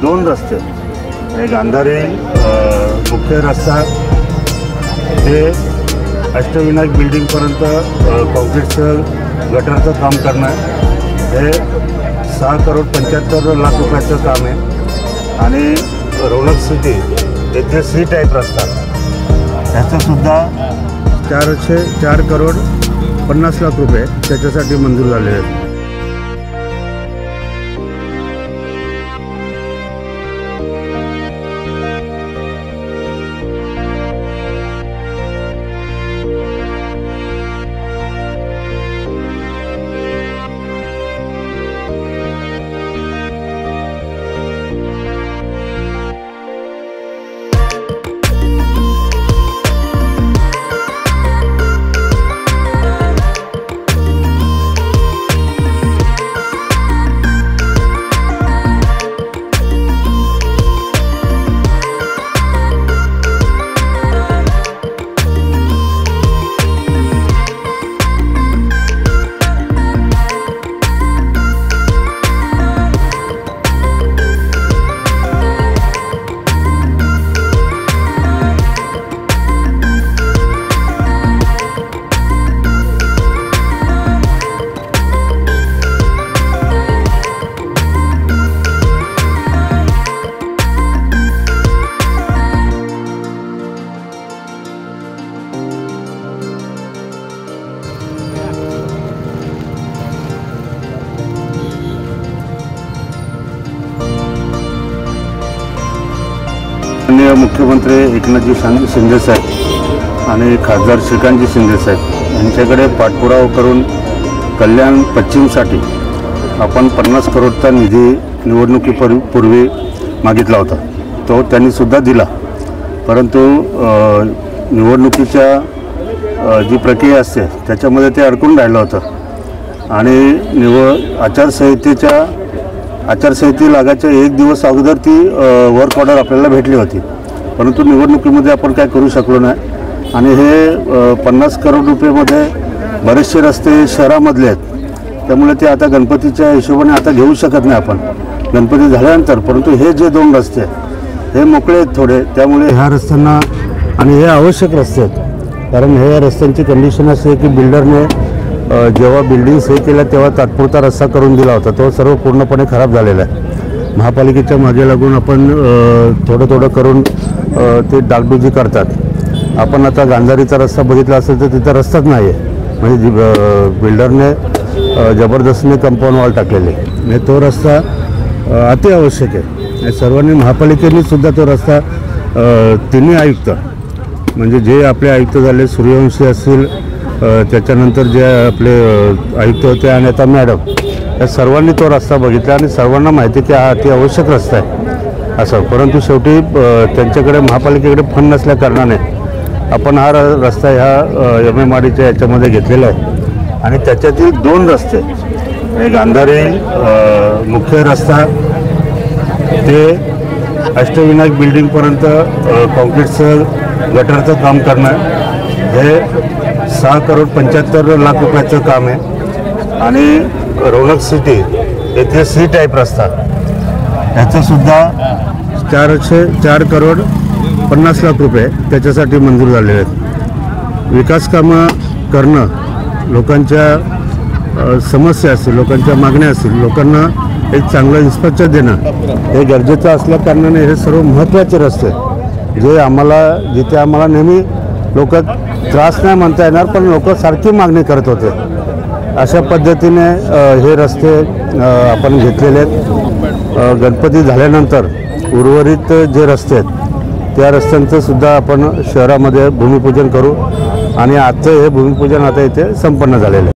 दोन रस्ते, एक गांधारी मुख्य रस्ता ते अष्टविनायक बिल्डिंगपर्यंत कॉन्क्रीटचं गटरचं काम करणं हे 6,75,00,000 रुपयाचं काम आहे। आणि रौनक सिटी येथे सी टाईप रस्ता त्याचंसुद्धा 4,50,00,000 रुपये त्याच्यासाठी मंजूर झाले आहेत। माननीय मुख्यमंत्री एकनाथजी शिंदे साहेब आणि खासदार श्रीकांतजी शिंदे साहेब यांच्याकडे पाठपुरावा करून कल्याण पश्चिमसाठी आपण 50 करोडचा निधी निवडणुकीपूर्वी मागितला होता, तो त्यांनीसुद्धा दिला। परंतु निवडणुकीच्या जी प्रक्रिया असते त्याच्यामध्ये ते अडकून राहिलं होतं आणि आचारसंहिते लागायच्या 1 दिवस अगोदर ती वर्क ऑर्डर आपल्याला भेटली होती, परंतु निवडणुकीमध्ये आपण काय करू शकलो नाही। आणि हे 50 करोड रुपयेमध्ये बरेचसे रस्ते शहरामधले आहेत, त्यामुळे ते आता गणपतीच्या हिशोबाने आता घेऊ शकत नाही आपण गणपती झाल्यानंतर। परंतु हे जे 2 रस्ते हे मोकळे आहेत थोडे, त्यामुळे ह्या रस्त्यांना आणि हे आवश्यक रस्ते आहेत, कारण हे रस्त्यांची कंडिशन अशी आहे की बिल्डरने जेव्हा बिल्डिंग्स हे केल्या तेव्हा तात्पुरता रस्ता करून दिला होता, तो सर्व पूर्णपणे खराब झालेला आहे। महापालिकेच्या मागे लागून आपण थोडं करून ते डागडुजी करतात। आपण आता गांधारीचा रस्ता बघितला असेल तर तिथं रस्ताच नाही आहे, म्हणजे बिल्डरने जबरदस्तीने कंपाऊंड वॉल टाकलेले आणि तो रस्ता अति आवश्यक आहे। सर्वांनी महापालिकेने सुद्धा तो रस्ता तिन्ही आयुक्त, म्हणजे जे आपले आयुक्त झाले सूर्यवंशी असतील, त्याच्यानंतर जे आपले आयुक्त होते आणि आता मॅडम, या सर्वांनी तो रस्ता बघितला आणि सर्वांना माहिती की हा अति आवश्यक रस्ता आहे असं। परंतु शेवटी त्यांच्याकडे महापालिकेकडे फंड नसल्या कारणाने आपण हा रस्ता ह्या MMRDच्या याच्यामध्ये घेतलेला आहे। आणि त्याच्यातील 2 रस्ते, एक गांधारी मुख्य रस्ता ते अष्टविनायक बिल्डिंगपर्यंत कॉन्क्रीटचं गटरचं काम करणं हे 6,75,00,000 रुपयाचं काम आहे। आणि रौनक सिटी येथे सी टाईप रस्ता ह्याचंसुद्धा 4,50,00,000 रुपये त्याच्यासाठी मंजूर झालेले आहेत। विकास कामं करणं, लोकांच्या समस्या असतील, लोकांच्या मागण्या असतील, लोकांना एक चांगलं इन्फ्रास्ट्रक्चर देणं हे गरजेचं असल्या कारणाने हे सर्व महत्त्वाचे रस्ते जे जिथे आम्हाला नेहमी लोक त्रास नाही म्हणता येणार, पण लोक सारखी मागणी करत होते, अशा पद्धतीने हे रस्ते आपण घेतलेले आहेत। गणपती झाल्यानंतर उर्वरित जे रस्ते आहेत त्या रस्त्यांचं सुद्धा आपण शहरामध्ये भूमिपूजन करू आणि आजचं हे भूमिपूजन आता इथे संपन्न झालेलं आहे।